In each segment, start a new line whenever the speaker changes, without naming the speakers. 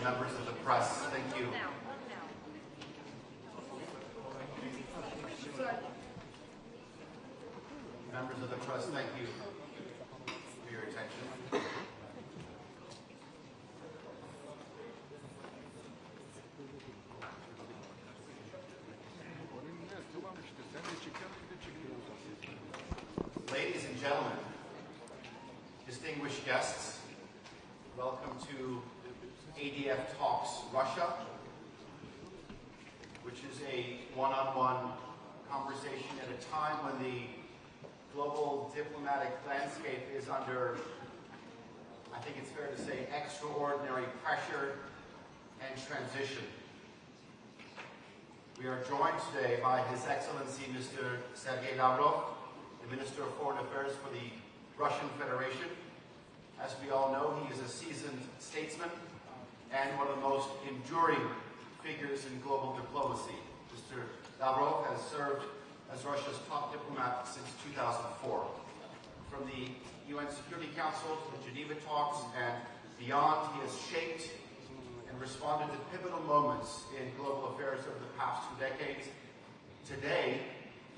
members of the press, thank you. Members of the press, thank you for your attention. Ladies and gentlemen, distinguished guests, welcome to ADF Talks Russia, which is a one-on-one conversation at a time when the global diplomatic landscape is under, I think it's fair to say, extraordinary pressure and transition. We are joined today by His Excellency Mr. Sergei Lavrov, the Minister of Foreign Affairs for the Russian Federation. As we all know, he is a seasoned statesman and one of the most enduring figures in global diplomacy. Mr. Lavrov has served as Russia's top diplomat since 2004. From the UN Security Council to the Geneva talks and beyond, he has shaped and responded to pivotal moments in global affairs over the past 2 decades. Today,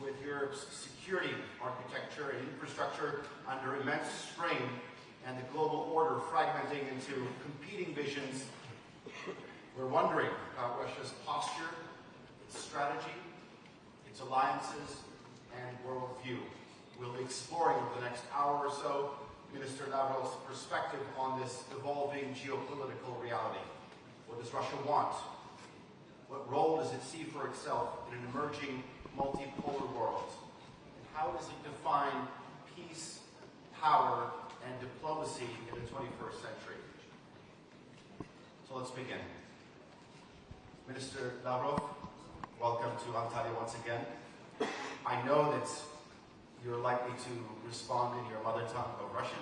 with Europe's security architecture and infrastructure under immense strain and the global order fragmenting into competing visions, we're wondering about Russia's posture, its strategy, its alliances, and worldview. We'll be exploring over the next hour or so Minister Lavrov's perspective on this evolving geopolitical reality. What does Russia want? What role does it see for itself in an emerging multipolar world? And how does it define peace, power, and diplomacy in the 21st century? So let's begin. Minister Lavrov, welcome to Antalya once again. I know that you're likely to respond in your mother tongue of Russian,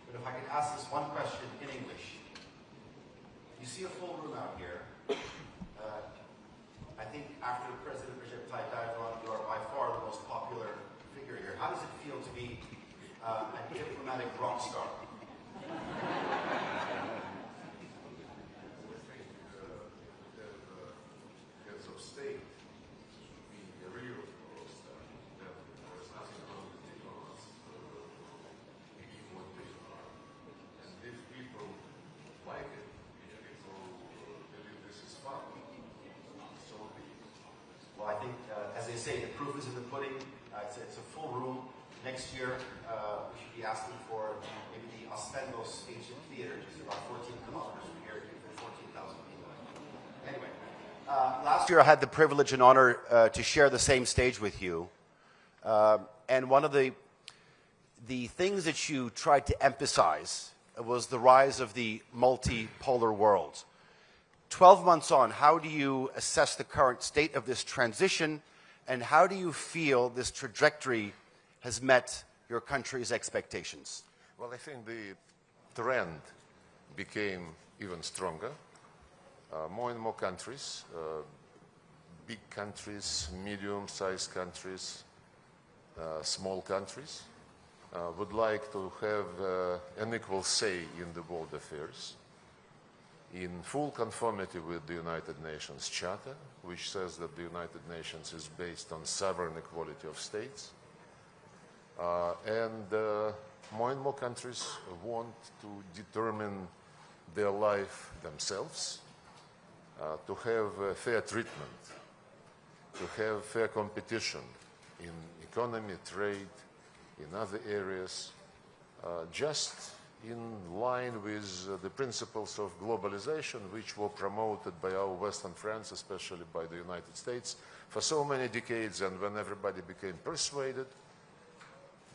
but if I could ask this one question in English. You see a full room out here. I think after President Recep Tayyip Erdogan, you are by far the most popular figure here. How does it feel to be a diplomatic rock star?
Heads of state should be a real rock star. There is nothing wrong with diplomats being what they are. And if people like it, people believe this is fun, so be it.
Well, I think, as they say, the proof is in the pudding. It's a full room. Next year, we should be asking for maybe the Aspendos Ancient Theater, just about 14 kilometers from here, for 14,000 people. Anyway, last year I had the privilege and honor to share the same stage with you. And one of the things that you tried to emphasize was the rise of the multipolar world. 12 months on, how do you assess the current state of this transition, and how do you feel this trajectory has met your country's expectations?
Well, I think the trend became even stronger. More and more countries, big countries, medium-sized countries, small countries, would like to have an equal say in the world affairs, in full conformity with the United Nations Charter, which says that the United Nations is based on sovereign equality of states. And more countries want to determine their life themselves, to have fair treatment, to have fair competition in economy, trade, in other areas, just in line with the principles of globalization, which were promoted by our Western friends, especially by the United States, for so many decades. And when everybody became persuaded,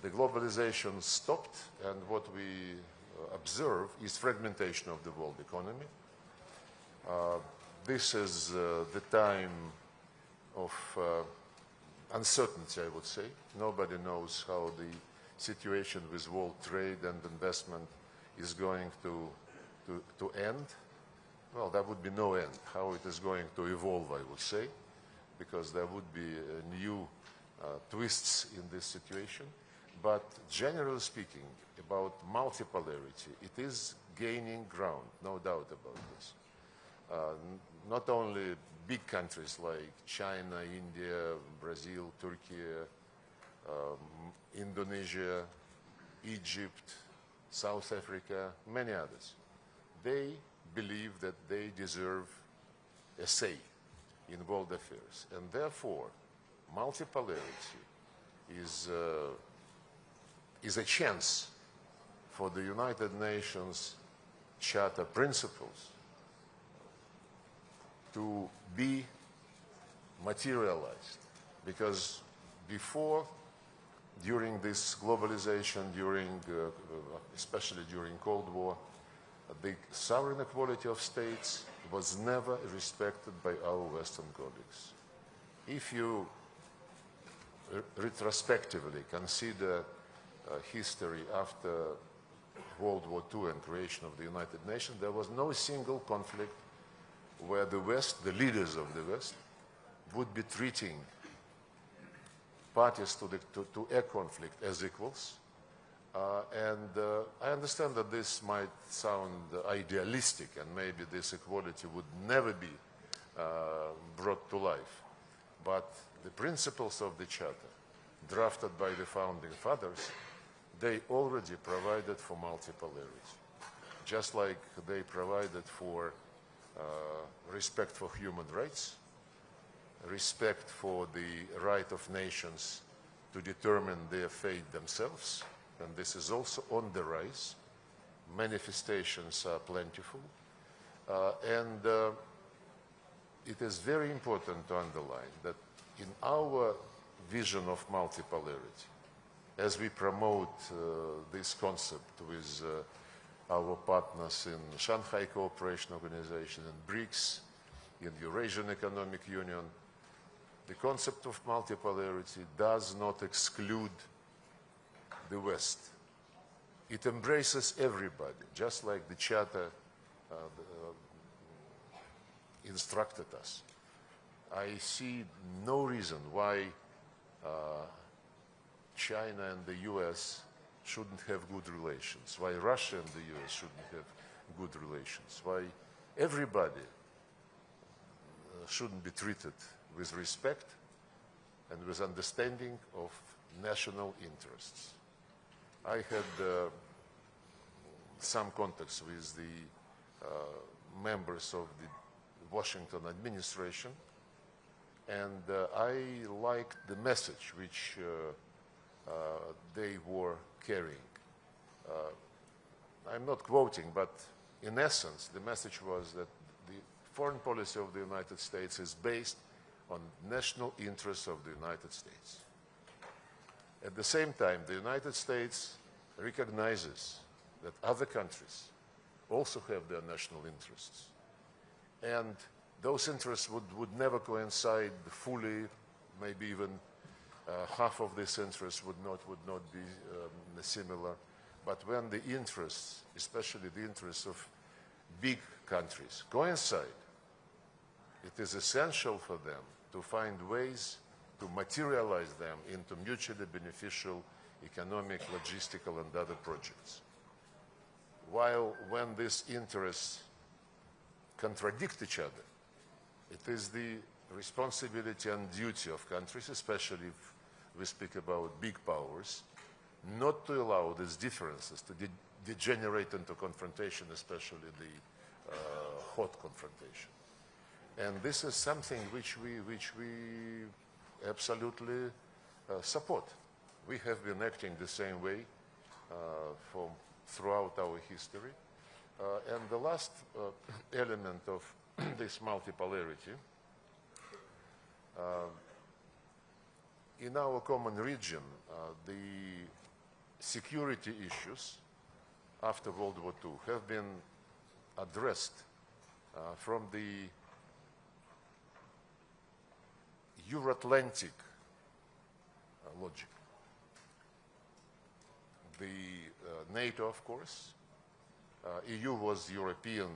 the globalization stopped, and what we observe is fragmentation of the world economy. This is the time of uncertainty, I would say. Nobody knows how the situation with world trade and investment is going to end. Well, there would be no end. How it is going to evolve, I would say, because there would be new twists in this situation. But generally speaking, about multipolarity, it is gaining ground, no doubt about this. not only big countries like China, India, Brazil, Turkey, Indonesia, Egypt, South Africa, many others. They believe that they deserve a say in world affairs, and therefore multipolarity is a chance for the United Nations Charter principles to be materialized. Because before, during this globalization, especially during Cold War, the sovereign equality of states was never respected by our Western colleagues. If you retrospectively consider history after World War II and creation of the United Nations, there was no single conflict where the West, the leaders of the West, would be treating parties to a conflict as equals. I understand that this might sound idealistic, and maybe this equality would never be brought to life. But the principles of the Charter, drafted by the Founding Fathers, they already provided for multipolarity, just like they provided for respect for human rights, respect for the right of nations to determine their fate themselves, and this is also on the rise. Manifestations are plentiful, and it is very important to underline that in our vision of multipolarity, as we promote this concept with our partners in Shanghai Cooperation Organization, in BRICS, in Eurasian Economic Union, the concept of multipolarity does not exclude the West. It embraces everybody, just like the Charter instructed us. I see no reason why China and the US shouldn't have good relations, why Russia and the US shouldn't have good relations, why everybody shouldn't be treated with respect and with understanding of national interests. I had some contacts with the members of the Washington administration, and I liked the message which they were carrying. I'm not quoting, but in essence, the message was that the foreign policy of the United States is based on national interests of the United States. At the same time, the United States recognizes that other countries also have their national interests. And those interests would never coincide fully, maybe even half of these interests would not be similar. But when the interests, especially the interests of big countries, coincide, it is essential for them to find ways to materialize them into mutually beneficial economic, logistical, and other projects. While when these interests contradict each other, it is the responsibility and duty of countries, especially if we speak about big powers, not to allow these differences to degenerate into confrontation, especially the hot confrontation. And this is something which we absolutely support. We have been acting the same way throughout our history. And the last element of this multipolarity, in our common region, the security issues after World War II have been addressed from the Euro-Atlantic logic. The NATO, of course, EU was European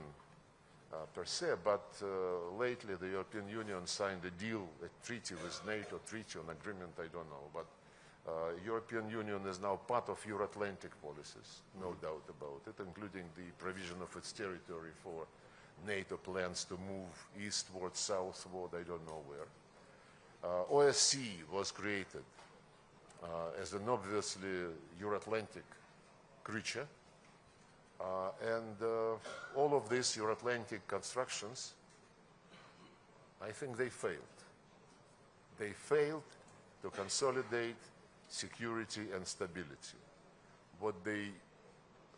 per se, but lately the European Union signed a deal, a treaty with NATO, treaty on agreement, I don't know, but European Union is now part of Euro-Atlantic policies, no doubt about it, including the provision of its territory for NATO plans to move eastward, southward, I don't know where. OSCE was created as an obviously Euro-Atlantic creature. And all of these Euro-Atlantic constructions, I think they failed. They failed to consolidate security and stability. What they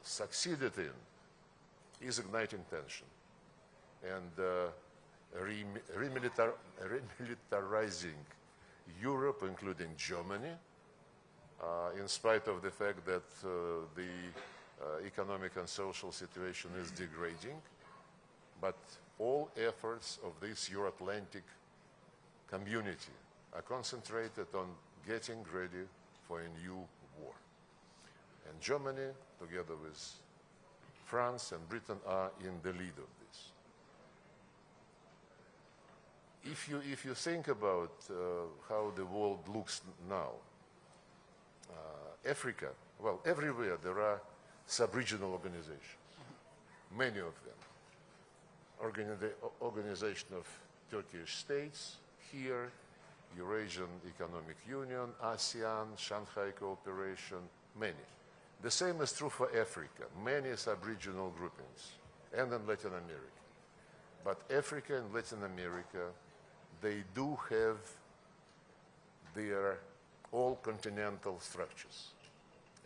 succeeded in is igniting tension and remilitarizing Europe, including Germany, in spite of the fact that the economic and social situation is degrading. But all efforts of this Euro-Atlantic community are concentrated on getting ready for a new war. And Germany, together with France and Britain, are in the lead of this. If you think about how the world looks now, Africa, well, everywhere there are sub-regional organizations, many of them. Organization of Turkish states here, Eurasian Economic Union, ASEAN, Shanghai Cooperation, many. The same is true for Africa, many sub-regional groupings, and in Latin America. But Africa and Latin America, they do have their all-continental structures,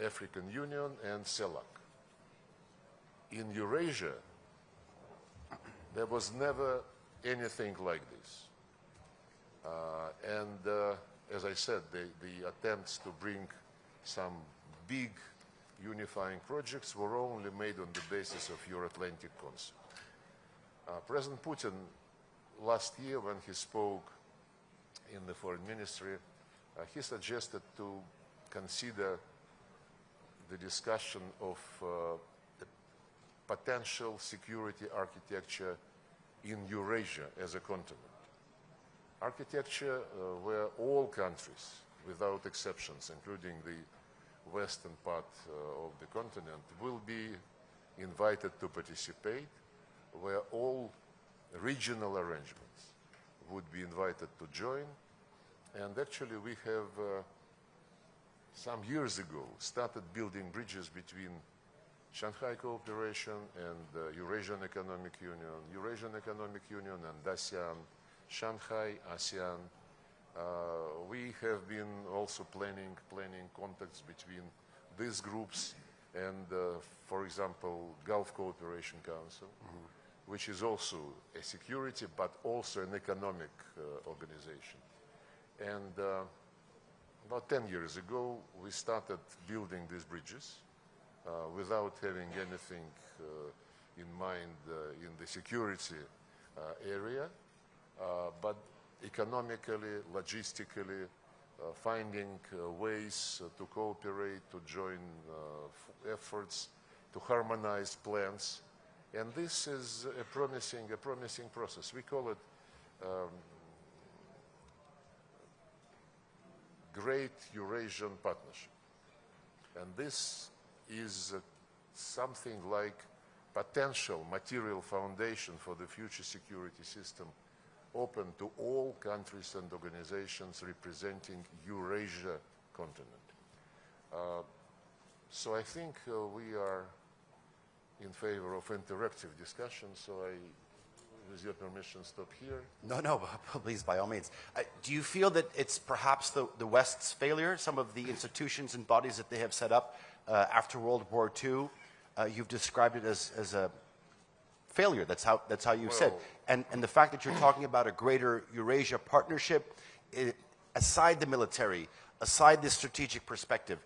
African Union and CELAC. In Eurasia, there was never anything like this. As I said, the attempts to bring some big unifying projects were only made on the basis of Euro-Atlantic concept. President Putin, last year when he spoke in the foreign ministry, he suggested to consider the discussion of the potential security architecture in Eurasia as a continent. Architecture where all countries, without exceptions, including the western part of the continent, will be invited to participate, where all regional arrangements would be invited to join. And actually we have, some years ago, started building bridges between Shanghai Cooperation and Eurasian Economic Union, Eurasian Economic Union and ASEAN, Shanghai, ASEAN. We have been also planning contacts between these groups and, for example, Gulf Cooperation Council, which is also a security but also an economic organization. And about 10 years ago, we started building these bridges without having anything in mind in the security area, but economically, logistically, finding ways to cooperate, to join efforts, to harmonize plans. And this is a promising process. We call it Great Eurasian Partnership. And this is something like potential material foundation for the future security system, open to all countries and organizations representing Eurasia continent. So I think we are in favor of interactive discussion, so I, with your permission, stop here.
No, please, by all means. Do you feel that it's perhaps the West's failure, some of the institutions and bodies that they have set up after World War II? You've described it as a failure. That's how you said. And the fact that you're talking about a greater Eurasia partnership, aside the military, aside the strategic perspective,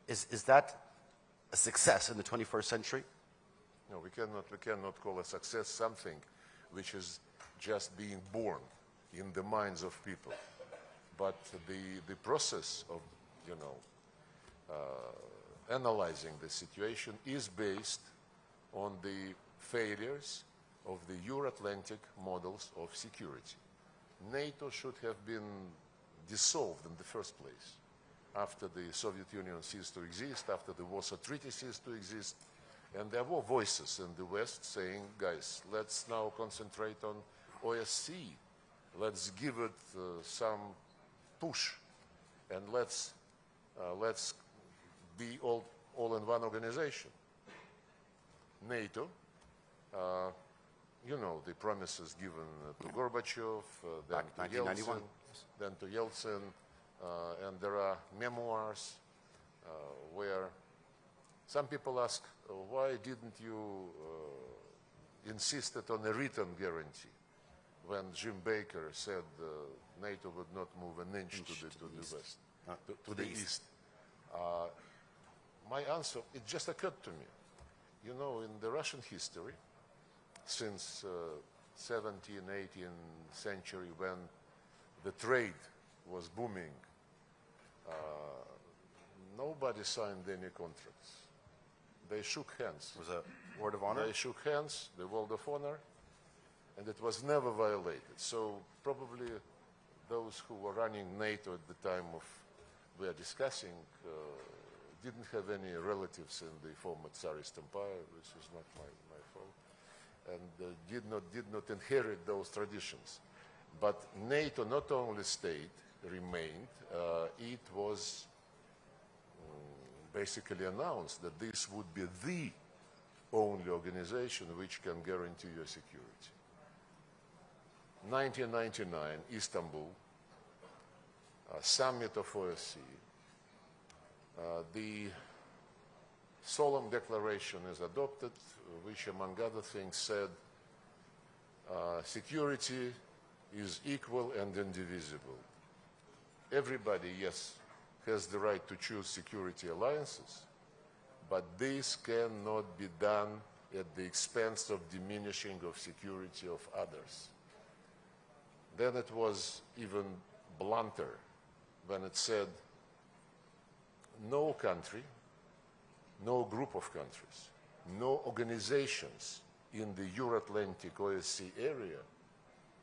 is that a success in the 21st century?
No, we cannot call a success something which is just being born in the minds of people. But the process of, analyzing the situation is based on the failures of the Euro-Atlantic models of security. NATO should have been dissolved in the first place after the Soviet Union ceased to exist, after the Warsaw Treaty ceased to exist, And there were voices in the West saying, guys, let's now concentrate on OSCE. Let's give it some push, and let's be all in one organization. NATO, you know, the promises given to Gorbachev, then to Yeltsin, and there are memoirs where some people ask, why didn't you insist on a written guarantee when Jim Baker said NATO would not move an inch to the west, to the east? My answer, it just occurred to me. You know, in the Russian history, since 17th, 18th century, when the trade was booming, nobody signed any contracts. They shook hands.
It was a word of honor?
They shook hands, the word of honor, and it was never violated. So probably those who were running NATO at the time of we are discussing didn't have any relatives in the former Tsarist Empire, which is not my fault, and did not inherit those traditions. But NATO not only stayed, remained, it was basically announced that this would be the only organization which can guarantee your security. 1999, Istanbul, summit of OSCE, the solemn declaration is adopted, which among other things said, security is equal and indivisible. Everybody, yes, has the right to choose security alliances, but this cannot be done at the expense of diminishing of security of others. Then it was even blunter when it said no country, no group of countries, no organizations in the Euro-Atlantic OSCE area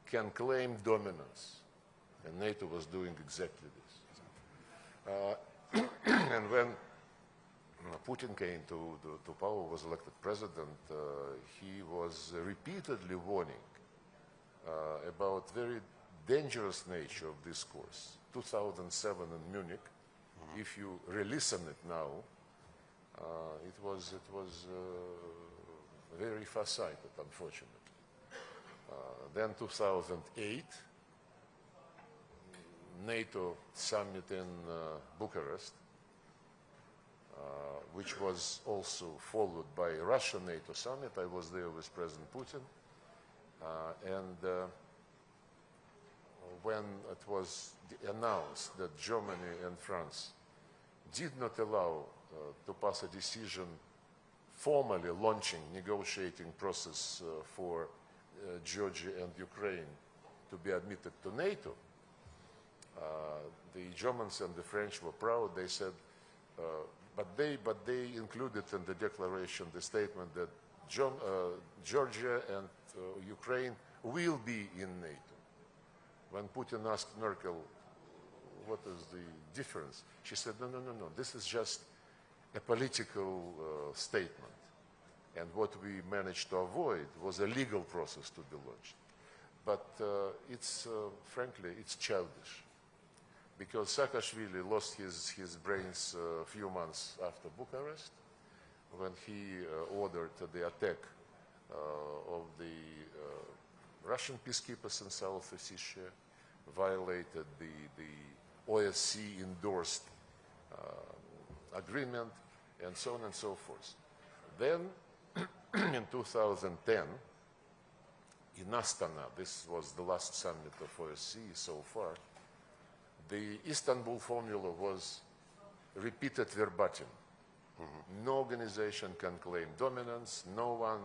can claim dominance. And NATO was doing exactly this. And when Putin came to power, was elected president, he was repeatedly warning about very dangerous nature of this course. 2007 in Munich, if you re-listen it now, it was very far-sighted, unfortunately. Then 2008, NATO summit in Bucharest, which was also followed by a Russian NATO summit. I was there with President Putin. And when it was announced that Germany and France did not allow to pass a decision formally launching negotiating process for Georgia and Ukraine to be admitted to NATO, the Germans and the French were proud. They said, but they included in the declaration the statement that Georgia and Ukraine will be in NATO. When Putin asked Merkel, what is the difference? She said, no, this is just a political statement. And what we managed to avoid was a legal process to be launched. But it's, frankly, it's childish. Because Saakashvili lost his brains a few months after Bucharest, when he ordered the attack of the Russian peacekeepers in South Ossetia, violated the OSCE-endorsed agreement, and so on and so forth. Then, in 2010, in Astana, this was the last summit of OSCE so far, the Istanbul formula was repeated verbatim. No organization can claim dominance, no one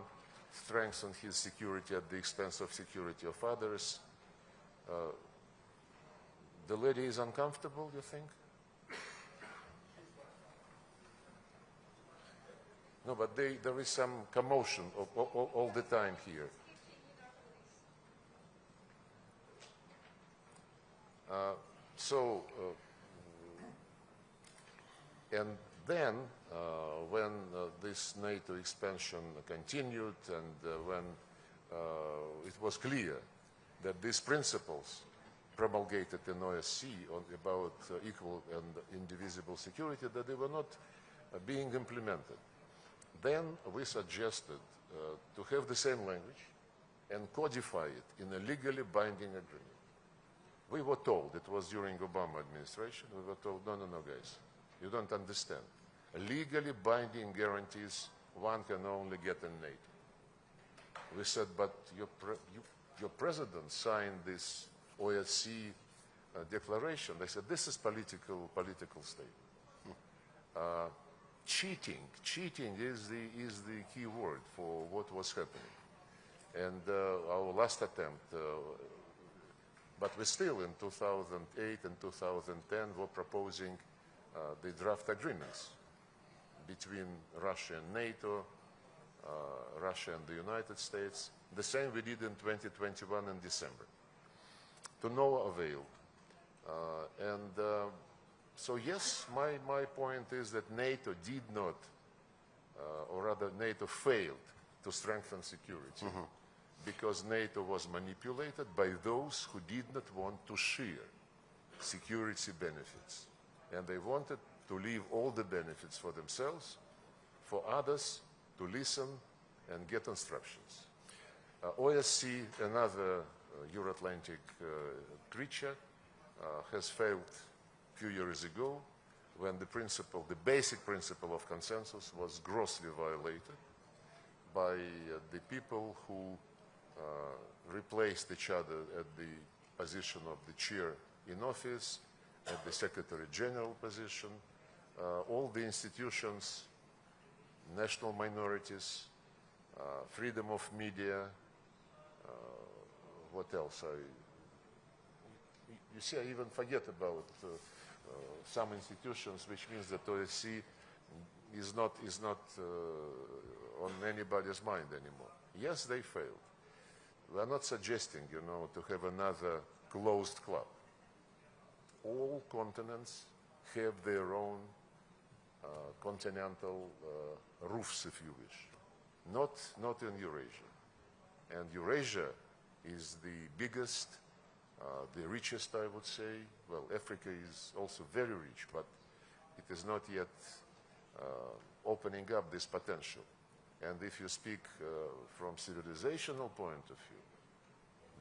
strengthens his security at the expense of security of others. The lady is uncomfortable, you think? No, but there is some commotion all the time here. And Then, when this NATO expansion continued and when it was clear that these principles promulgated in OSCE about equal and indivisible security, that they were not being implemented, then we suggested to have the same language and codify it in a legally binding agreement. We were told, it was during Obama administration, we were told, no, guys, you don't understand. Legally binding guarantees one can only get in NATO. We said, but your president signed this OSCE declaration. They said, this is political statement. Cheating is the key word for what was happening. And our last attempt, but we still in 2008 and 2010 were proposing the draft agreements between Russia and NATO, Russia and the United States. The same we did in 2021 in December, to no avail. So yes, my point is that NATO did not, or rather NATO failed to strengthen security because NATO was manipulated by those who did not want to share security benefits. And they wanted to leave all the benefits for themselves, for others to listen and get instructions. OSCE, another Euro-Atlantic creature, has failed a few years ago when the basic principle of consensus was grossly violated by the people who replaced each other at the position of the chair in office, at the Secretary General position, all the institutions, national minorities, freedom of media, what else? You see, I even forget about some institutions, which means that OSCE is not on anybody's mind anymore. Yes, they failed. We are not suggesting, to have another closed club. All continents have their own continental roofs, if you wish, not in Eurasia. And Eurasia is the biggest, the richest, I would say. Well, Africa is also very rich, but it is not yet opening up this potential. And if you speak from civilizational point of view,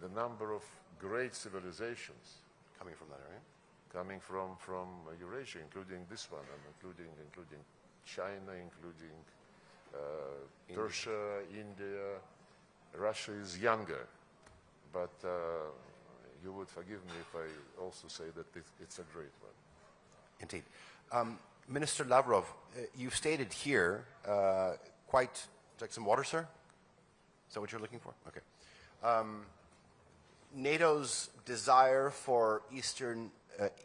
the number of great civilizations
coming from that area,
coming from Eurasia, including this one, and including China, including Persia, India. Russia is younger, but you would forgive me if I also say that it's a great one.
Indeed. Minister Lavrov, you've stated here quite... Would you like some water, sir? Is that what you're looking for? Okay. NATO's desire for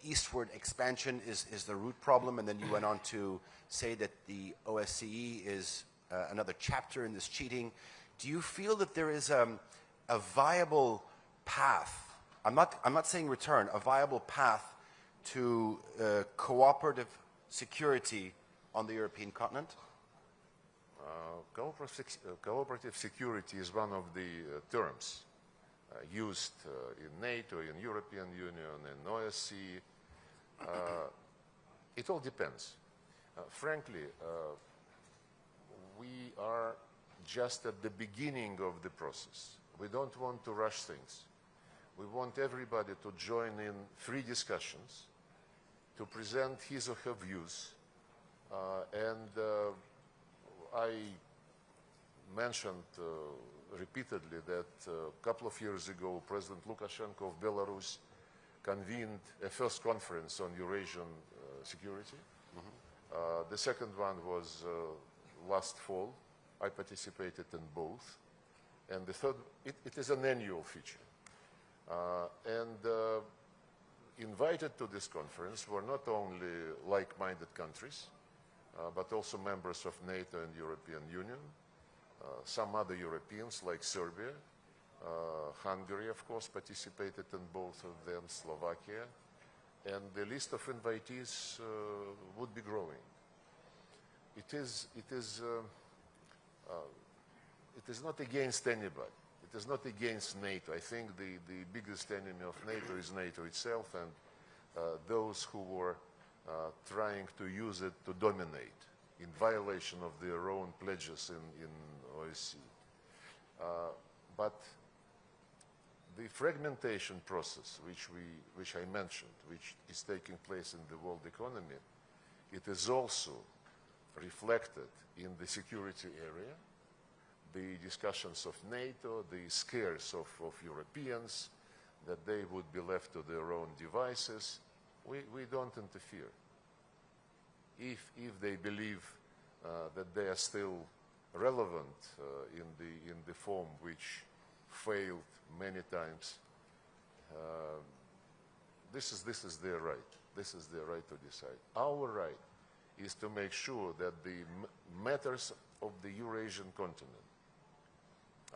eastward expansion is the root problem, and then you went on to say that the OSCE is another chapter in this cheating. Do you feel that there is a viable path, I'm not saying return, a viable path to cooperative security on the European continent?
Cooperative security is one of the terms used in NATO, in European Union, in OSCE. It all depends. Frankly, we are just at the beginning of the process. We don't want to rush things. We want everybody to join in free discussions, to present his or her views. I mentioned repeatedly that a couple of years ago, President Lukashenko of Belarus convened a first conference on Eurasian security. The second one was last fall. I participated in both. And the third, it is an annual feature. Invited to this conference were not only like-minded countries, but also members of NATO and European Union, some other Europeans like Serbia, Hungary, of course, participated in both of them, Slovakia, and the list of invitees would be growing. it is not against anybody. It is not against NATO. I think the biggest enemy of NATO is NATO itself and those who were trying to use it to dominate in violation of their own pledges in OSCE. But the fragmentation process, which I mentioned, which is taking place in the world economy, it is also reflected in the security area, the discussions of NATO, the scares of Europeans, that they would be left to their own devices. We don't interfere. If they believe that they are still relevant in the form which failed many times, this is their right. This is their right to decide. Our right is to make sure that the matters of the Eurasian continent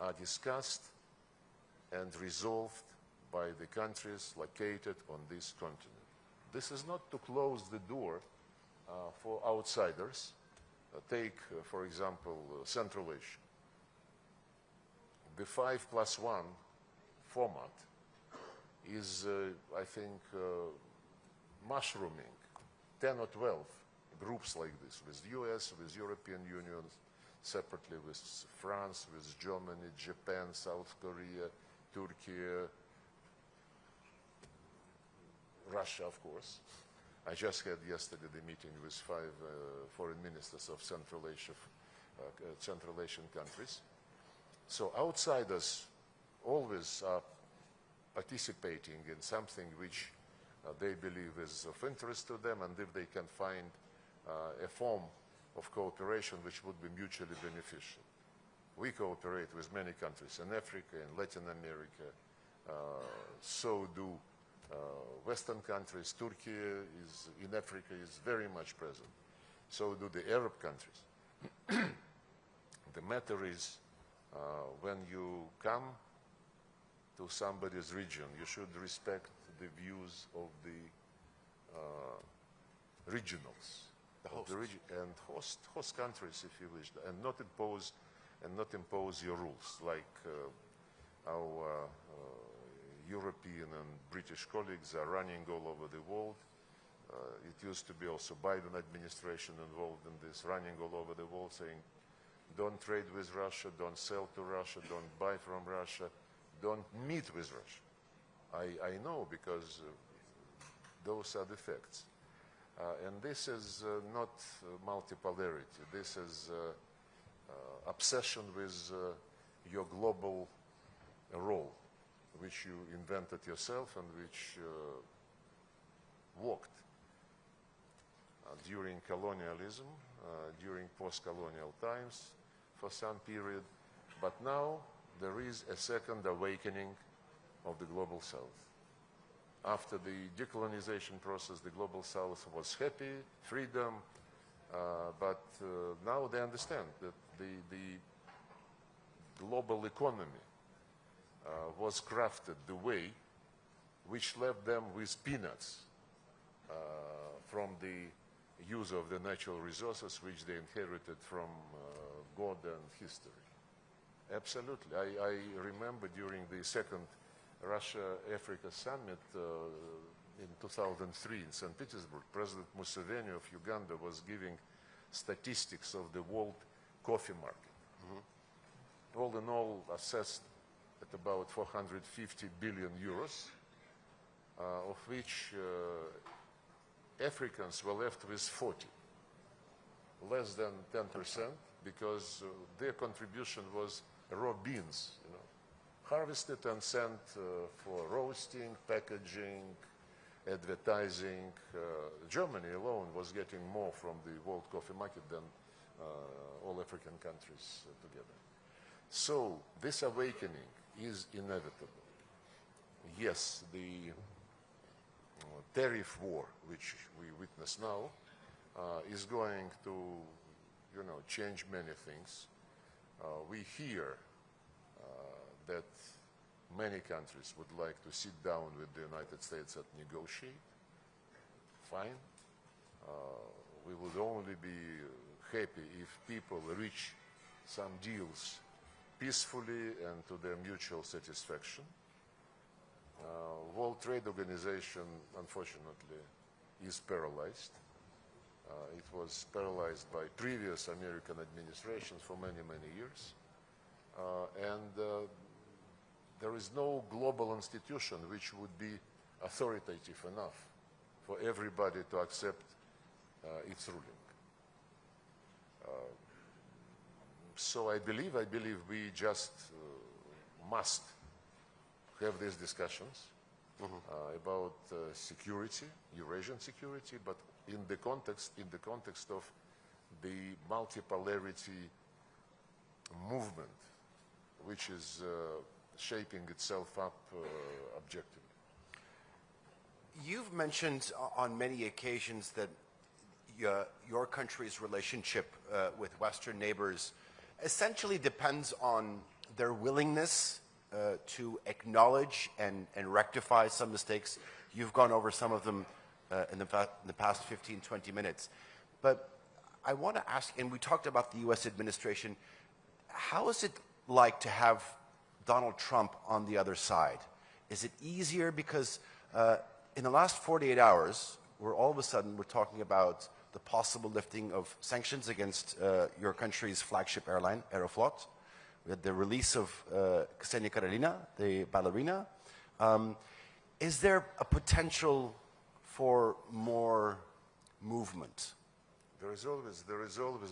are discussed and resolved by the countries located on this continent. This is not to close the door for outsiders. Take, for example, Central Asia. The 5+1 format is, I think, mushrooming 10 or 12 groups like this, with US, with European Union, separately with France, with Germany, Japan, South Korea, Turkey, Russia, of course. I just had yesterday the meeting with 5 foreign ministers of Central Asian countries. So outsiders always are participating in something which they believe is of interest to them, and if they can find a form of cooperation which would be mutually beneficial. We cooperate with many countries in Africa, in Latin America, so do Western countries. Turkey is, in Africa, is very much present. So do the Arab countries. The matter is, when you come to somebody's region, you should respect the views of the regionals,
the host.
And host countries, if you wish, and not impose your rules, like our European and British colleagues are running all over the world. It used to be also Biden administration involved in this, running all over the world, saying, don't trade with Russia, don't sell to Russia, don't buy from Russia, don't meet with Russia. I know, because those are the facts. And this is not multipolarity. This is obsession with your global role, which you invented yourself and which worked during colonialism, during post-colonial times for some period. But now there is a second awakening of the Global South. After the decolonization process, the Global South was happy, freedom, but now they understand that the global economy was crafted the way which left them with peanuts from the use of the natural resources which they inherited from God and history. Absolutely. I remember during the second Russia-Africa summit in 2003 in St. Petersburg, President Museveni of Uganda was giving statistics of the world coffee market. Mm-hmm. All in all, assessed at about 450 billion euros, of which Africans were left with 40, less than 10%, because their contribution was raw beans, harvested and sent for roasting, packaging, advertising. Germany alone was getting more from the world coffee market than all African countries together. So this awakening is inevitable. Yes, the tariff war, which we witness now, is going to, change many things. We hear that many countries would like to sit down with the United States and negotiate. Fine. We would only be happy if people reach some deals peacefully and to their mutual satisfaction. World Trade Organization, unfortunately, is paralyzed. It was paralyzed by previous American administrations for many, many years. There is no global institution which would be authoritative enough for everybody to accept its ruling. So I believe we just must have these discussions about security, Eurasian security, but in the context of the multipolarity movement, which is shaping itself up objectively.
You've mentioned on many occasions that your country's relationship with Western neighbors essentially depends on their willingness to acknowledge and rectify some mistakes. You've gone over some of them in the past 15, 20 minutes. But I want to ask, and we talked about the U.S. administration, how is it like to have Donald Trump on the other side? Is it easier because in the last 48 hours, all of a sudden we're talking about the possible lifting of sanctions against your country's flagship airline, Aeroflot. We had the release of Ksenia Karelina, the ballerina. Is there a potential for more movement?
There is always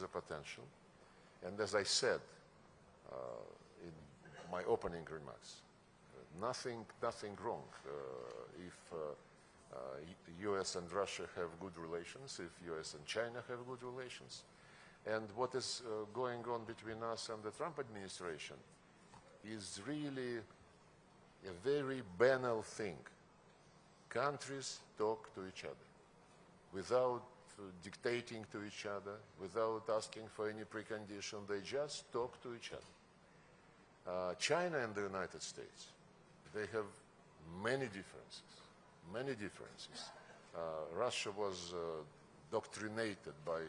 a potential. And as I said in my opening remarks, nothing wrong if the US and Russia have good relations, if US and China have good relations. And what is going on between us and the Trump administration is really a very banal thing. Countries talk to each other without dictating to each other, without asking for any precondition. They just talk to each other. China and the United States, they have many differences, many differences. Russia was doctrinated by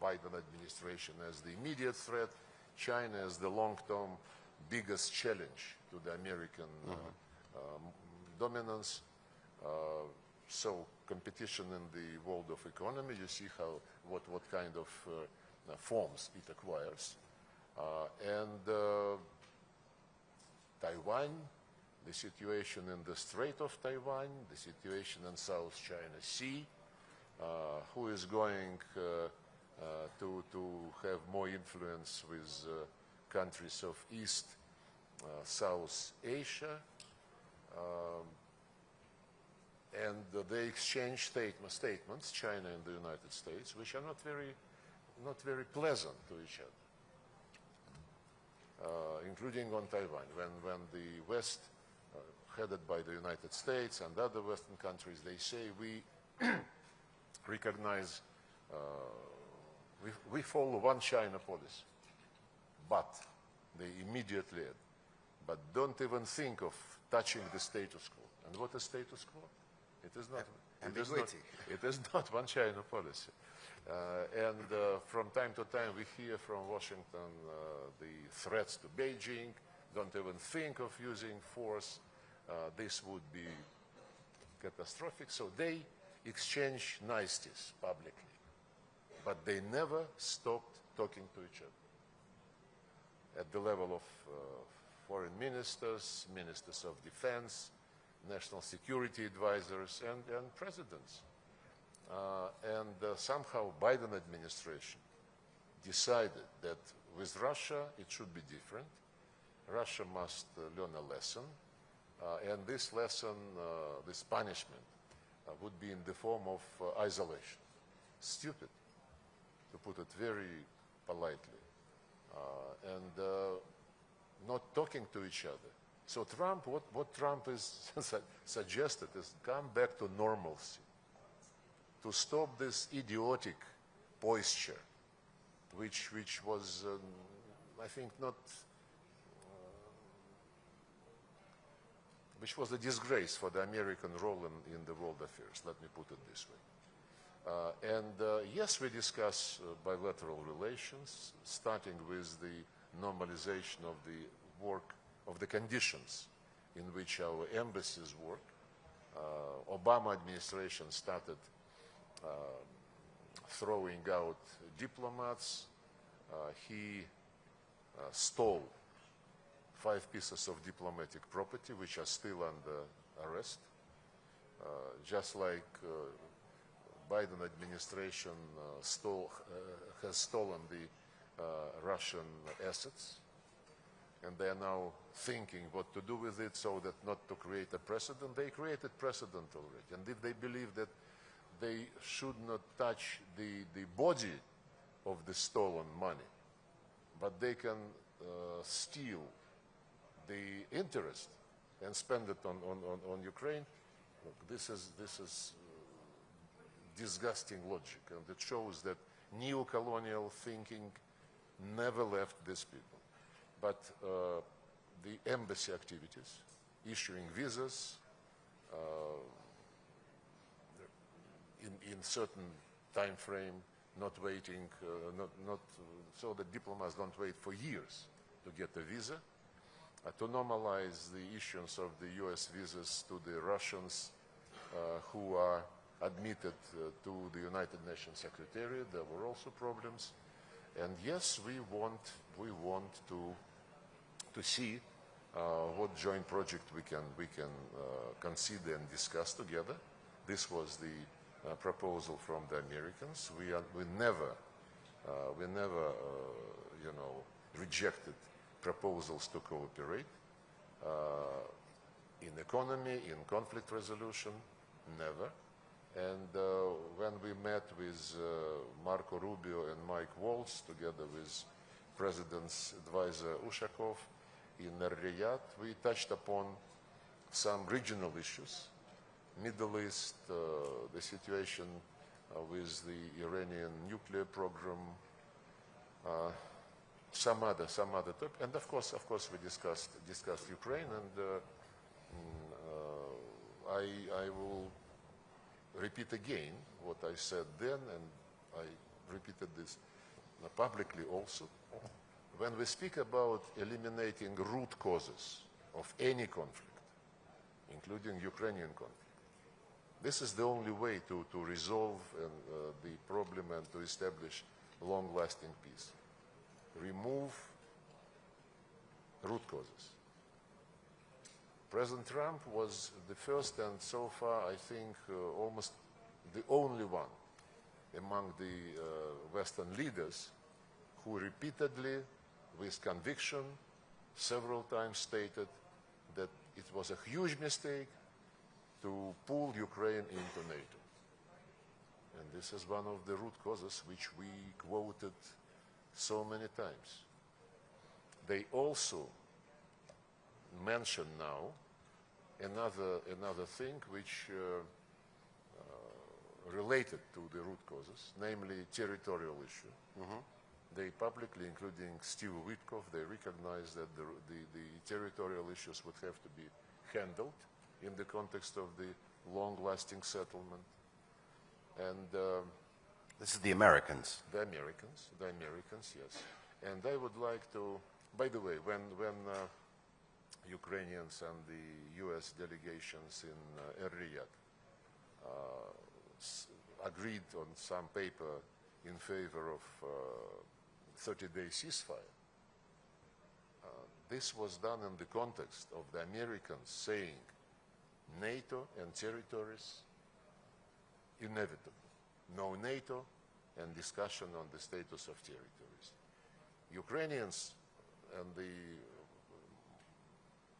Biden administration as the immediate threat, China as the long-term biggest challenge to the American dominance. So competition in the world of economy, you see what kind of forms it acquires. Taiwan, the situation in the Strait of Taiwan, the situation in South China Sea, who is going to have more influence with countries of East, South Asia, and they exchange statements, China and the United States, which are not very pleasant to each other, including on Taiwan. When the West, headed by the United States and other Western countries, they say we recognize, we follow one China policy, but they immediately add, but don't even think of touching the status quo. And what is status quo? It is not. It is not one China policy. From time to time we hear from Washington the threats to Beijing. Don't even think of using force. This would be catastrophic. So they exchange niceties publicly, but they never stopped talking to each other at the level of foreign ministers, ministers of defense, national security advisors, and presidents. Somehow Biden administration decided that with Russia it should be different. Russia must learn a lesson, and this lesson, this punishment, would be in the form of isolation. Stupid, to put it very politely, and not talking to each other. So Trump, what Trump is suggested is come back to normalcy, to stop this idiotic posture, which was, I think, not, which was a disgrace for the American role in the world affairs. Let me put it this way. Yes, we discuss bilateral relations, starting with the normalization of the work, of the conditions in which our embassies work. Obama administration started throwing out diplomats. He stole 5 pieces of diplomatic property, which are still under arrest. Just like Biden administration has stolen the Russian assets, and they are now thinking what to do with it so that not to create a precedent. They created precedent already, and if they believe that they should not touch the body of the stolen money, but they can steal the interest and spend it on Ukraine, look, this is disgusting logic, and it shows that neo-colonial thinking never left these people. But the embassy activities, issuing visas in certain time frame, not waiting, so the diplomats don't wait for years to get a visa, to normalize the issuance of the US visas to the Russians who are admitted to the United Nations Secretariat. There were also problems. And yes, we want to see what joint project we can consider and discuss together. This was the proposal from the Americans. We never rejected proposals to cooperate in economy, in conflict resolution, never. And when we met with Marco Rubio and Mike Waltz, together with President's advisor Ushakov in Riyadh, we touched upon some regional issues, Middle East, the situation with the Iranian nuclear program, some other topic, and of course we discussed Ukraine, and I will repeat again what I said then, and I repeated this publicly also. When we speak about eliminating root causes of any conflict, including Ukrainian conflict, this is the only way to resolve the problem and to establish long-lasting peace. Remove root causes. President Trump was the first and so far, I think, almost the only one among the Western leaders who repeatedly, with conviction, several times stated that it was a huge mistake to pull Ukraine into NATO. And this is one of the root causes which we quoted so many times. They also mention now another thing which related to the root causes, namely territorial issue. Mm-hmm. They publicly, including Steve Witkoff, they recognize that the territorial issues would have to be handled in the context of the long-lasting settlement. And
this is the Americans.
The Americans, yes. And I would like to, by the way, when Ukrainians and the US delegations in Riyadh agreed on some paper in favor of 30-day ceasefire, this was done in the context of the Americans saying NATO and territories inevitable. No NATO and discussion on the status of territories. Ukrainians and the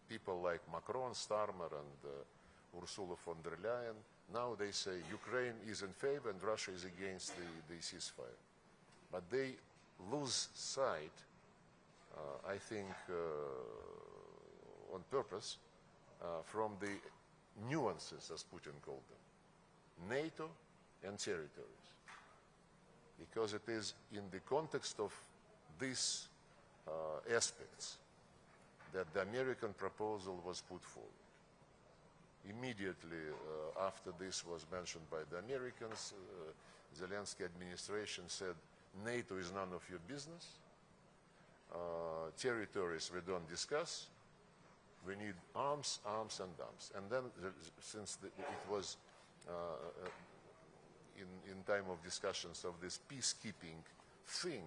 people like Macron, Starmer, and Ursula von der Leyen, now they say Ukraine is in favor and Russia is against the ceasefire. But they lose sight, I think, on purpose, from the nuances, as Putin called them, NATO and territories. Because it is in the context of these aspects that the American proposal was put forward. immediately after this was mentioned by the Americans, Zelensky administration said, NATO is none of your business. Territories we don't discuss. We need arms, arms, and arms. And then, since it was in time of discussions of this peacekeeping thing,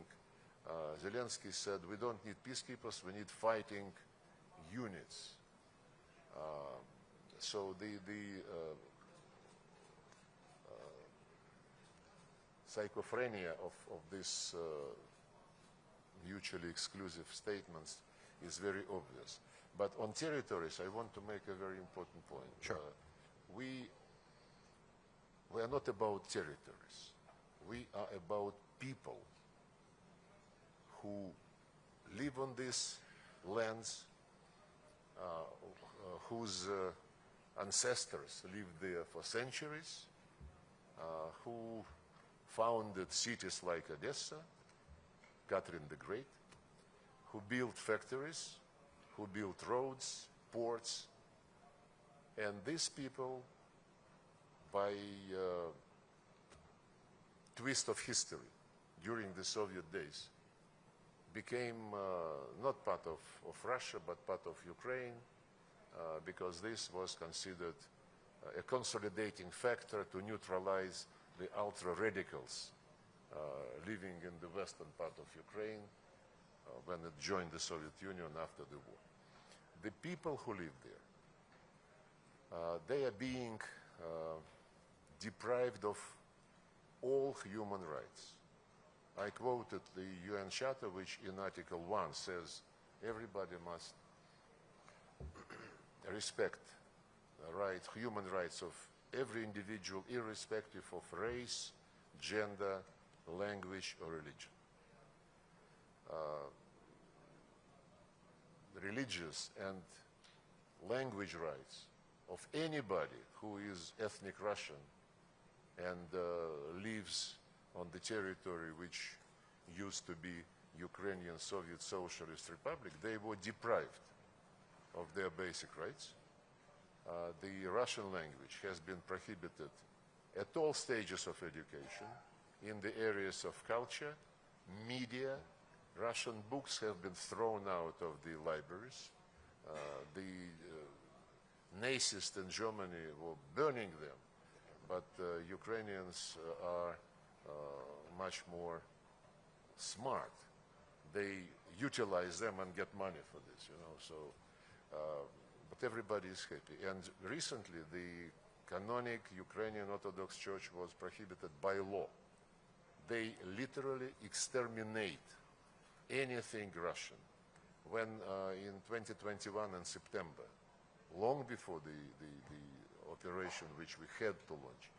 Zelensky said, we don't need peacekeepers, we need fighting units. So the schizophrenia of this mutually exclusive statements is very obvious. But on territories, I want to make a very important point.
Sure.
We are not about territories. We are about people who live on these lands, whose ancestors lived there for centuries, who founded cities like Odessa, Catherine the Great, who built factories, who built roads, ports, and these people, by twist of history during the Soviet days, became not part of Russia, but part of Ukraine, because this was considered a consolidating factor to neutralize the ultra-radicals living in the western part of Ukraine when it joined the Soviet Union after the war. The people who live there, they are being deprived of all human rights. I quoted the UN Charter, which in Article 1 says everybody must respect human rights of every individual, irrespective of race, gender, language, or religion. Religious and language rights of anybody who is ethnic Russian and lives on the territory which used to be Ukrainian Soviet Socialist Republic, they were deprived of their basic rights. The Russian language has been prohibited at all stages of education, in the areas of culture, media. Russian books have been thrown out of the libraries. The Nazists in Germany were burning them, but Ukrainians are much more smart. They utilize them and get money for this, you know. So, but everybody is happy. And recently, the canonic Ukrainian Orthodox Church was prohibited by law. They literally exterminate anything Russian. When in 2021 in September, long before the operation which we had to launch,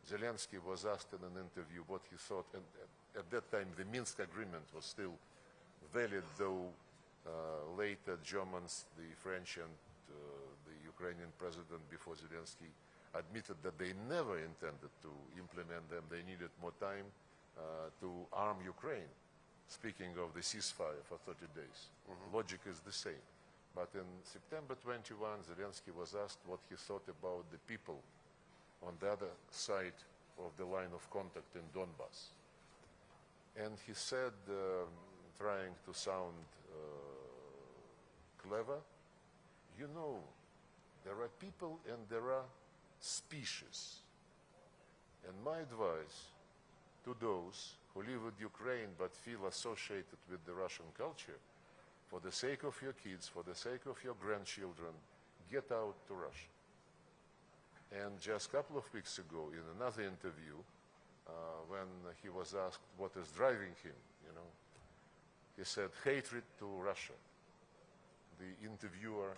Zelensky was asked in an interview what he thought, and at that time the Minsk agreement was still valid, though later Germans, the French and the Ukrainian president before Zelensky admitted that they never intended to implement them. They needed more time to arm Ukraine, speaking of the ceasefire for 30 days. Logic is the same. But in September 21, Zelensky was asked what he thought about the people on the other side of the line of contact in Donbass. And he said, trying to sound clever, you know, there are people and there are species. And my advice to those who live with Ukraine but feel associated with the Russian culture, for the sake of your kids, for the sake of your grandchildren, get out to Russia. And just a couple of weeks ago, in another interview, when he was asked what is driving him, you know, he said, hatred to Russia. The interviewer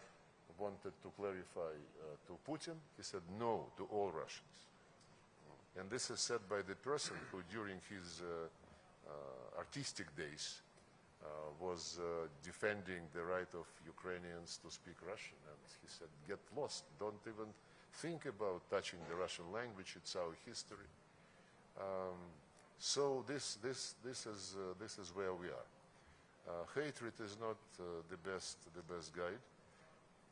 wanted to clarify to Putin. He said, no, to all Russians. And this is said by the person who, during his artistic days, was defending the right of Ukrainians to speak Russian. And he said, get lost. Don't even think about touching the Russian language. It's our history. So this is where we are. Hatred is not the best guide.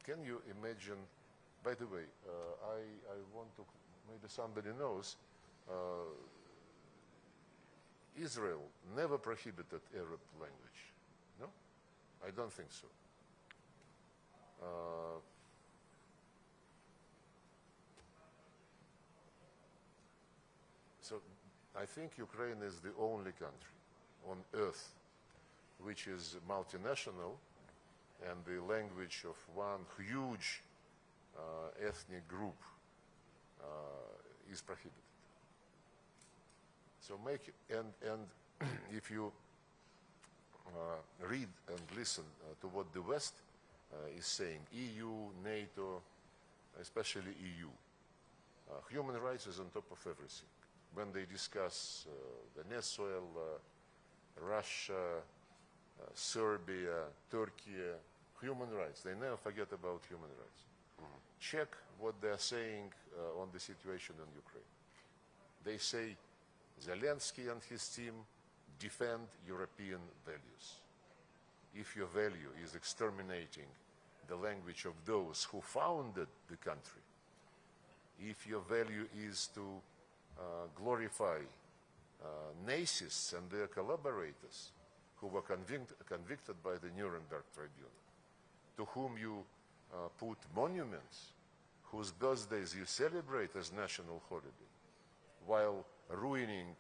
Can you imagine By the way, I want to, maybe somebody knows, Israel never prohibited Arab language. No? I don't think so. So I think Ukraine is the only country on earth which is multinational and the language of one huge ethnic group is prohibited. So make, and if you read and listen to what the West is saying, EU, NATO, especially EU, human rights is on top of everything. When they discuss Venezuela, Russia, Serbia, Turkey, human rights, they never forget about human rights. Check what they're saying on the situation in Ukraine. They say Zelensky and his team defend European values. If your value is exterminating the language of those who founded the country, if your value is to glorify Nazis and their collaborators who were convicted by the Nuremberg Tribunal, to whom you put monuments, whose birthdays you celebrate as national holiday, while ruining,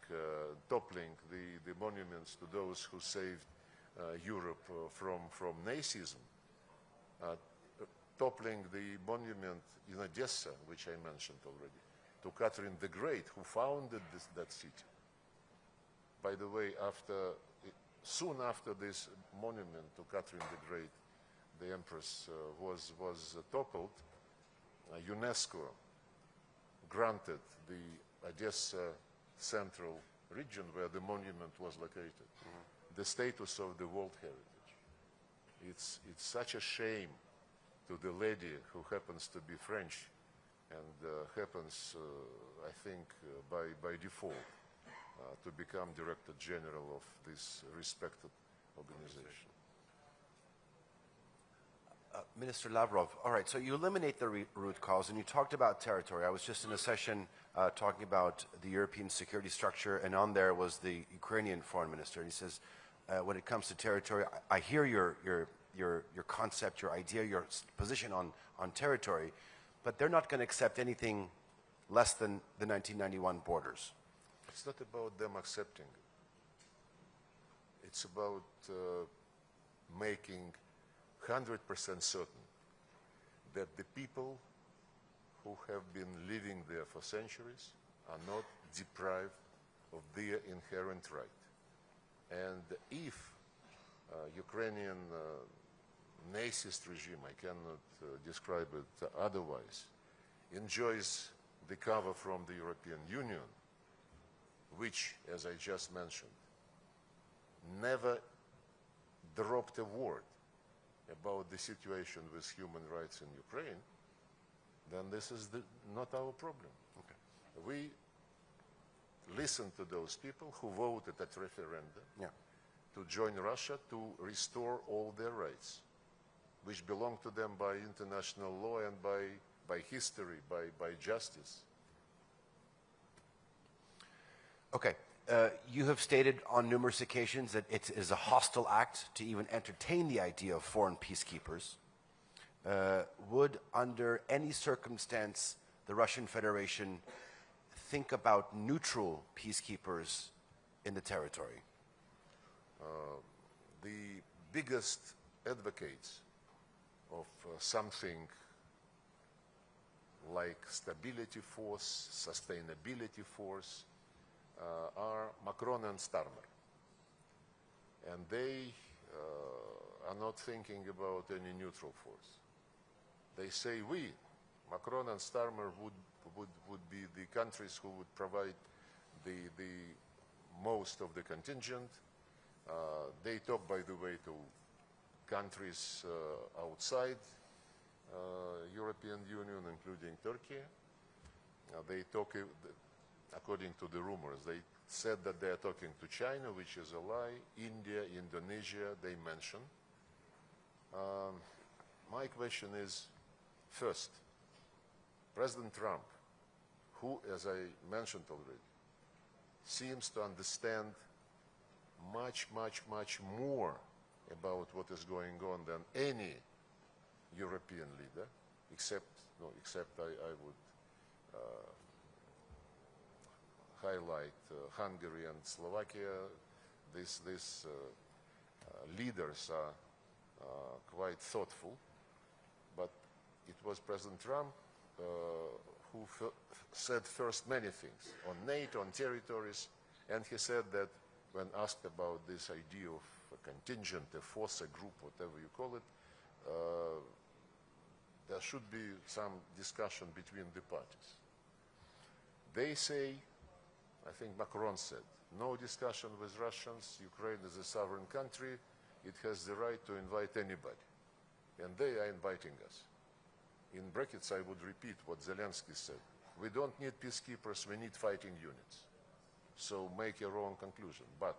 toppling the monuments to those who saved Europe from Nazism, toppling the monument in Odessa, which I mentioned already, to Catherine the Great, who founded that city. By the way, soon after this monument to Catherine the Great, the Empress was toppled, UNESCO granted the Odessa central region where the monument was located the status of the World Heritage. It's such a shame to the lady who happens to be French and happens, I think, by default to become Director General of this respected organization.
Minister Lavrov, all right, so you eliminate the root cause, and you talked about territory. I was just in a session talking about the European security structure, and on there was the Ukrainian foreign minister, and he says, when it comes to territory, I hear your concept, your idea, your position on territory, but they're not going to accept anything less than the 1991 borders.
It's not about them accepting. It's about making 100% certain that the people who have been living there for centuries are not deprived of their inherent right. And if Ukrainian Nazist regime, I cannot describe it otherwise, enjoys the cover from the European Union, which, as I just mentioned, never dropped a word about the situation with human rights in Ukraine, then this is not our problem. Okay. We listen to those people who voted at referendum to join Russia to restore all their rights, which belong to them by international law and by history, by justice.
Okay. You have stated on numerous occasions that it is a hostile act to even entertain the idea of foreign peacekeepers. Would, under any circumstance, the Russian Federation think about neutral peacekeepers in the territory?
The biggest advocates of something like stability force, sustainability force, are Macron and Starmer. And they are not thinking about any neutral force. They say we, Macron and Starmer, would be the countries who would provide the most of the contingent. They talk, by the way, to countries outside European Union, including Turkey. They talk, according to the rumors, they said that they are talking to China, which is a lie. India, Indonesia, they mention. My question is, first, President Trump, who, as I mentioned already, seems to understand much, much, much more about what is going on than any European leader, except I would highlight Hungary and Slovakia. These leaders are quite thoughtful, but it was President Trump who said first many things on NATO, on territories, and he said that when asked about this idea of a contingent, a force, a group, whatever you call it, there should be some discussion between the parties. They say, I think Macron said, no discussion with Russians, Ukraine is a sovereign country, it has the right to invite anybody. And they are inviting us. In brackets, I would repeat what Zelensky said. We don't need peacekeepers, we need fighting units. So make your own conclusion. But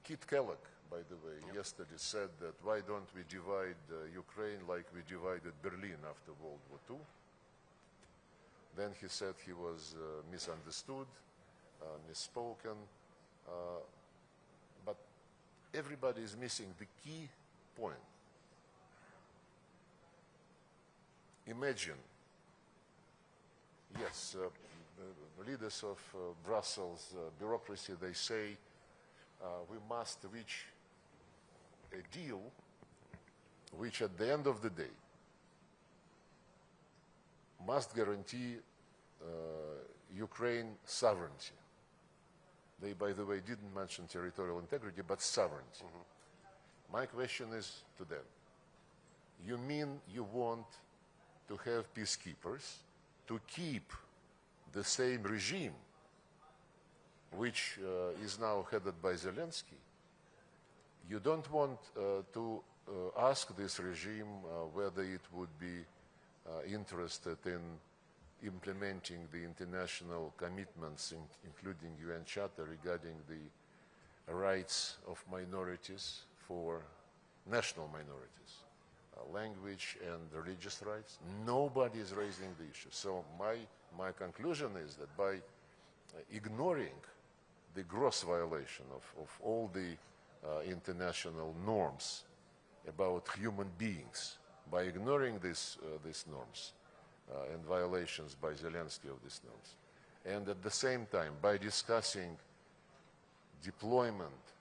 Kit Kellogg, by the way, yesterday said that why don't we divide Ukraine like we divided Berlin after World War II? Then he said he was misunderstood, misspoken, but everybody is missing the key point. Imagine, yes, the leaders of Brussels bureaucracy, they say we must reach a deal which at the end of the day must guarantee Ukraine sovereignty. They, by the way, didn't mention territorial integrity, but sovereignty. My question is to them, you mean you want to have peacekeepers to keep the same regime which is now headed by Zelensky? You don't want to ask this regime whether it would be interested in implementing the international commitments, including UN Charter regarding the rights of minorities for national minorities, language and religious rights. Nobody is raising the issue. So my conclusion is that by ignoring the gross violation of all the international norms about human beings, by ignoring these norms and violations by Zelensky of these norms, and at the same time by discussing deployment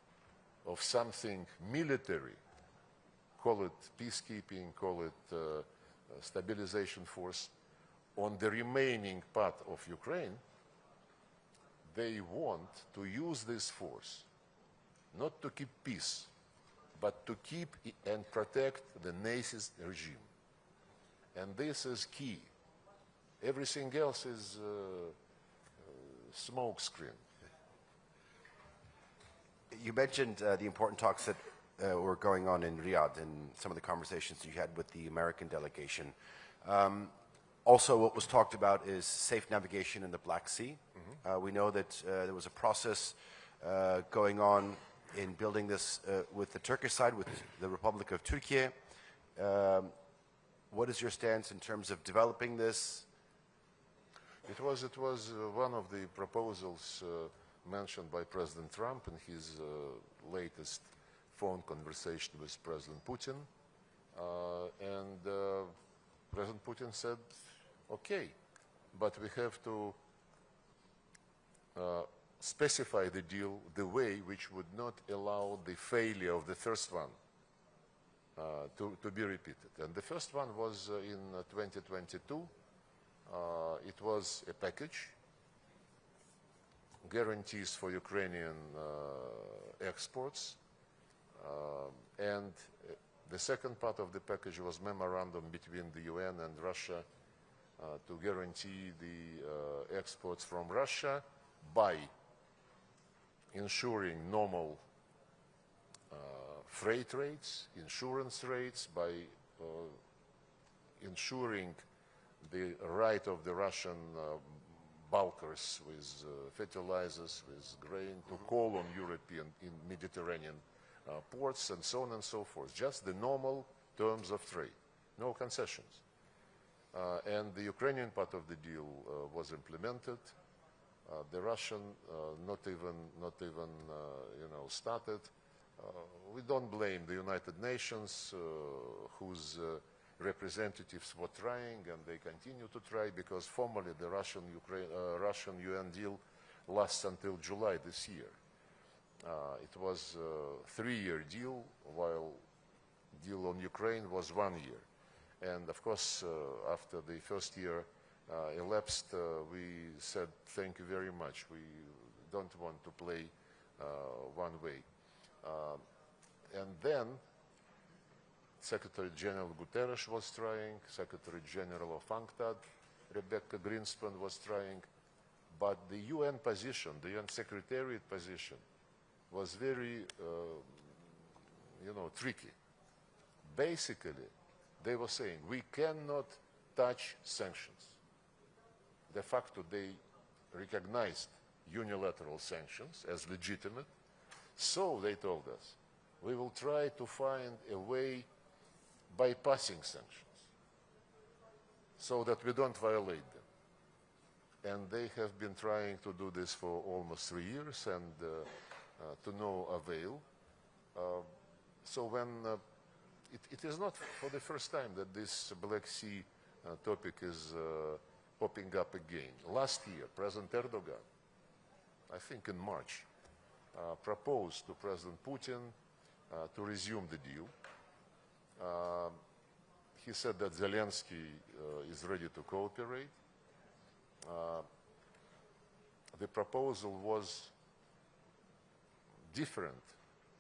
of something military, call it peacekeeping, call it stabilization force, on the remaining part of Ukraine, they want to use this force not to keep peace, but to keep and protect the Nazist regime. And this is key. Everything else is smoke screen.
You mentioned the important talks that were going on in Riyadh and some of the conversations you had with the American delegation. Also, what was talked about is safe navigation in the Black Sea. We know that there was a process going on in building this with the Turkish side, with the Republic of Turkey. What is your stance in terms of developing this?
It was one of the proposals mentioned by President Trump in his latest phone conversation with President Putin. And President Putin said, okay, but we have to specify the deal the way which would not allow the failure of the first one to be repeated. And the first one was in 2022. It was a package, guarantees for Ukrainian exports, and the second part of the package was memorandum between the UN and Russia to guarantee the exports from Russia by ensuring normal freight rates, insurance rates, by ensuring the right of the Russian bulkers with fertilizers, with grain, to call on European in Mediterranean ports and so on and so forth. Just the normal terms of trade, no concessions. And the Ukrainian part of the deal was implemented. The Russian not even started. We don't blame the United Nations, whose representatives were trying, and they continue to try, because formally the Russian UN deal lasts until July this year. It was a 3-year deal, while deal on Ukraine was 1 year. And of course, after the first year elapsed, we said thank you very much. We don't want to play one way. And then Secretary General Guterres was trying, Secretary General of UNCTAD, Rebecca Greenspan was trying, but the UN position, the UN Secretariat position, was very, tricky. Basically, they were saying we cannot touch sanctions. De facto, they recognized unilateral sanctions as legitimate. So they told us, we will try to find a way bypassing sanctions so that we don't violate them. And they have been trying to do this for almost 3 years, and to no avail. So when it is not for the first time that this Black Sea topic is popping up again. Last year, President Erdogan, I think in March, proposed to President Putin to resume the deal. He said that Zelensky is ready to cooperate. The proposal was different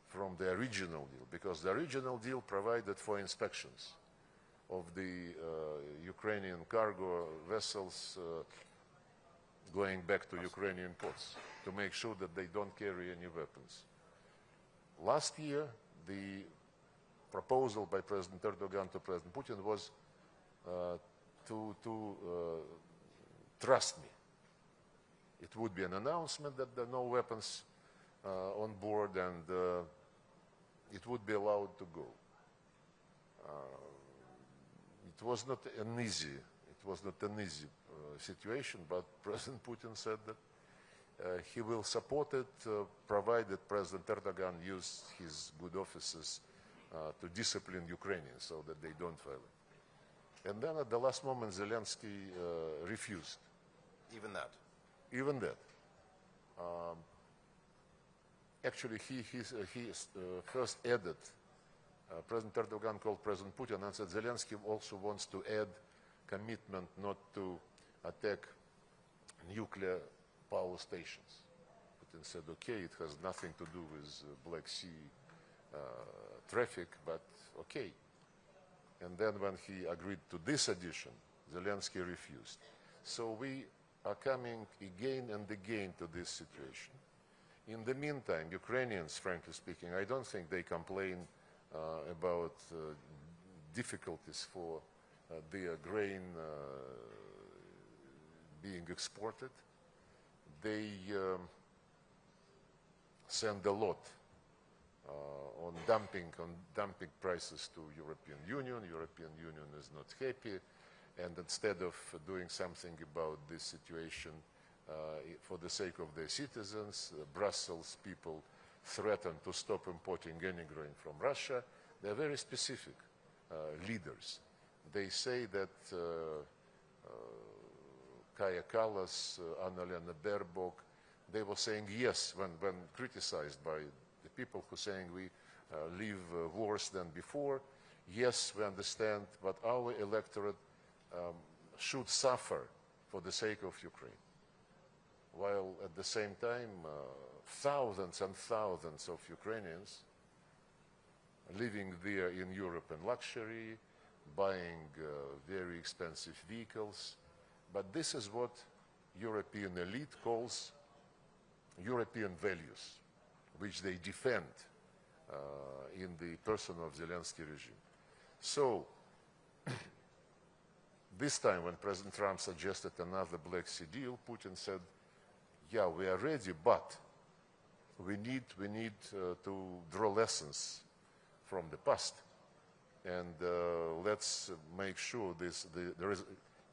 from the original deal, because the original deal provided for inspections of the Ukrainian cargo vessels going back to Ukrainian ports to make sure that they don't carry any weapons. Last year, the proposal by President Erdogan to President Putin was to trust me. It would be an announcement that there are no weapons on board, and it would be allowed to go. It was not an easy situation, but President Putin said that he will support it, provided President Erdogan used his good offices to discipline Ukrainians so that they don't violate. And then at the last moment, Zelensky refused.
Even that?
Even that. Actually, he first added, President Erdogan called President Putin and said Zelensky also wants to add commitment not to attack nuclear power stations. Putin said, okay, it has nothing to do with Black Sea traffic, but okay. And then when he agreed to this addition, Zelensky refused. So we are coming again and again to this situation. In the meantime, Ukrainians, frankly speaking, I don't think they complain about difficulties for their grain being exported. They send a lot on dumping prices to European Union. European Union is not happy, and instead of doing something about this situation for the sake of their citizens, Brussels people threaten to stop importing any grain from Russia. They're very specific leaders. They say that Kaja Kallas, Annalena Baerbock, they were saying yes when criticized by the people who saying we live worse than before. Yes, we understand, but our electorate should suffer for the sake of Ukraine. While at the same time, thousands and thousands of Ukrainians living there in Europe in luxury, buying very expensive vehicles. But this is what European elite calls European values, which they defend in the person of Zelensky regime. So this time when President Trump suggested another Black Sea deal, Putin said, yeah, we are ready, but we need to draw lessons from the past. and let's make sure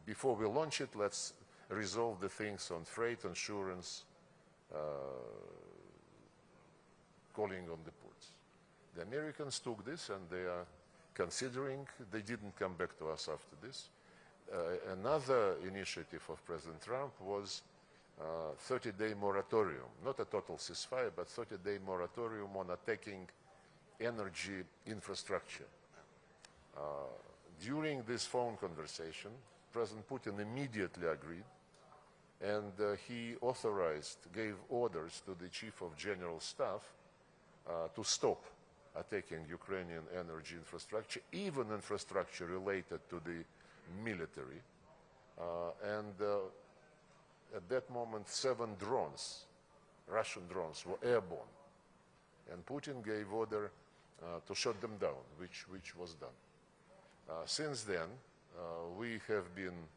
before we launch it, let's resolve the things on freight, insurance, calling on the ports. The Americans took this and they are considering, they didn't come back to us after this. Another initiative of President Trump was 30-day moratorium, not a total ceasefire, but 30-day moratorium on attacking energy infrastructure. During this phone conversation, President Putin immediately agreed, and he gave orders to the Chief of General Staff to stop attacking Ukrainian energy infrastructure, even infrastructure related to the military. At that moment, 7 drones, Russian drones, were airborne. And Putin gave order to shut them down, which was done. Since then, we have been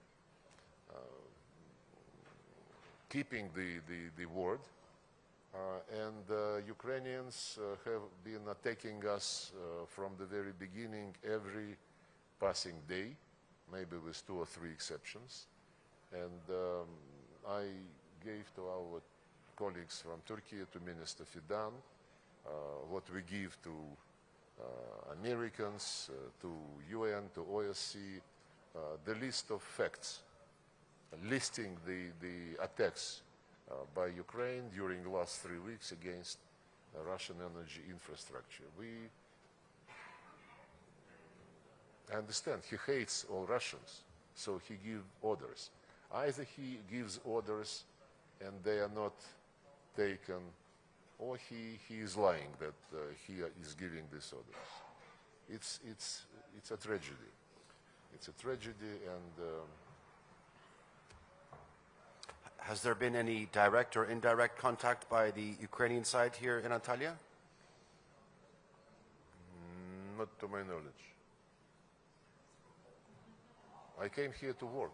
keeping the word, and Ukrainians have been attacking us from the very beginning, every passing day, maybe with 2 or 3 exceptions. And I gave to our colleagues from Turkey, to Minister Fidan, what we give to Americans, to UN, to OSCE, the list of facts, listing the attacks by Ukraine during the last 3 weeks against Russian energy infrastructure. I understand he hates all Russians, so he gives orders. Either he gives orders and they are not taken, or he is lying that he is giving these orders. It's a tragedy. It's a tragedy, and
has there been any direct or indirect contact by the Ukrainian side here in Antalya?
Not to my knowledge. I came here to work.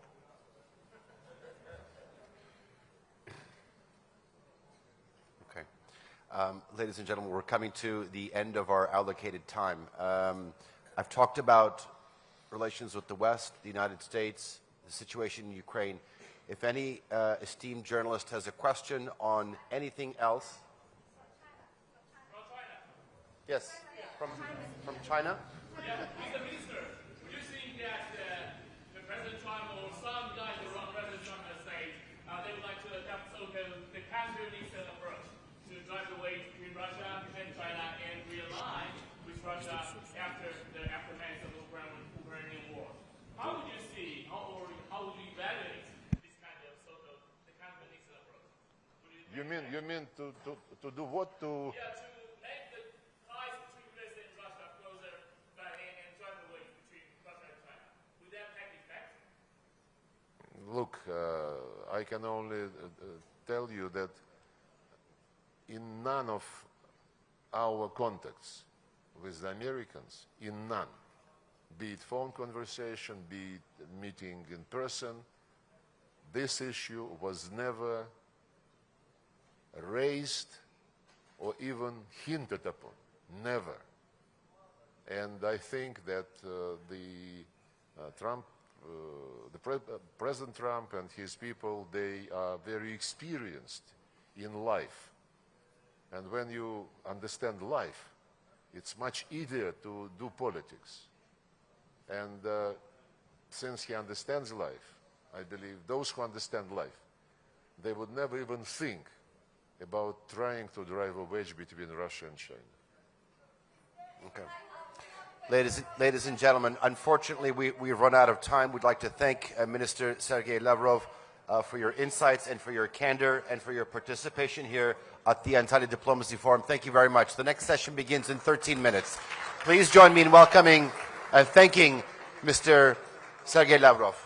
Ladies and gentlemen, we're coming to the end of our allocated time. I've talked about relations with the West, the United States, the situation in Ukraine. If any esteemed journalist has a question on anything else.
From China.
Yes, from China.
Yeah, Mr. Minister, do you think that President Trump or some guys around President Trump has said they would like to adopt the country-nation approach to drive the way between Russia and China and realign with Russia after the aftermath of the Ukrainian war? How would you see, how would you evaluate this kind of the country-nation approach?
You mean to do what?
Yeah, to make the ties between US and Russia closer and drive the way between Russia and China. Would that have effect?
Look, I can only tell you that in none of our contacts with the Americans, in none, be it phone conversation, be it meeting in person, this issue was never raised or even hinted upon, never. And I think that President Trump and his people, they are very experienced in life. And when you understand life, it's much easier to do politics. And since he understands life, I believe those who understand life, they would never even think about trying to drive a wedge between Russia and China.
Okay. Ladies and gentlemen, unfortunately, we've run out of time. We'd like to thank Minister Sergei Lavrov for your insights and for your candor and for your participation here at the Antalya Diplomacy Forum. Thank you very much. The next session begins in 13 minutes. Please join me in welcoming and thanking Mr. Sergei Lavrov.